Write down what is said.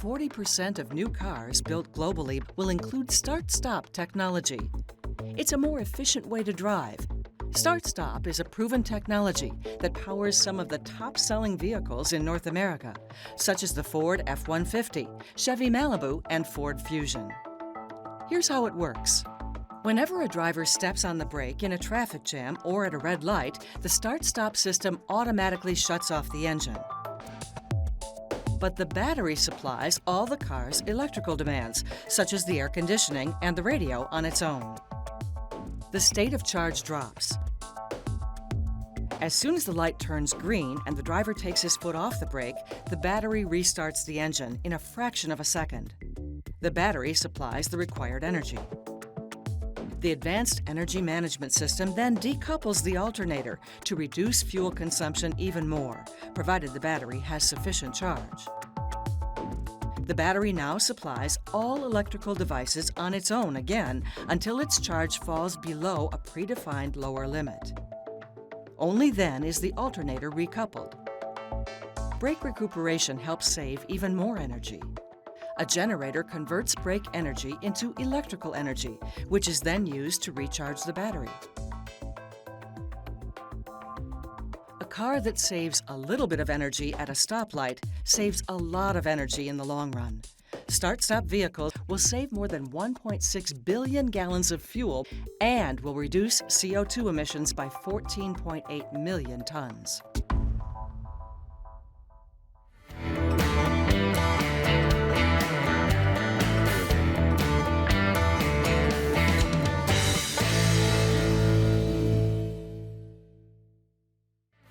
40% of new cars built globally will include start-stop technology. It's a more efficient way to drive. Start-stop is a proven technology that powers some of the top-selling vehicles in North America, such as the Ford F-150, Chevy Malibu, and Ford Fusion. Here's how it works. Whenever a driver steps on the brake in a traffic jam or at a red light, the start-stop system automatically shuts off the engine. But the battery supplies all the car's electrical demands, such as the air conditioning and the radio on its own. The state of charge drops. As soon as the light turns green and the driver takes his foot off the brake, the battery restarts the engine in a fraction of a second. The battery supplies the required energy. The Advanced Energy Management System then decouples the alternator to reduce fuel consumption even more, provided the battery has sufficient charge. The battery now supplies all electrical devices on its own again until its charge falls below a predefined lower limit. Only then is the alternator recoupled. Brake recuperation helps save even more energy. A generator converts brake energy into electrical energy, which is then used to recharge the battery. A car that saves a little bit of energy at a stoplight saves a lot of energy in the long run. Start-stop vehicles will save more than 1.6 billion gallons of fuel and will reduce CO2 emissions by 14.8 million tons.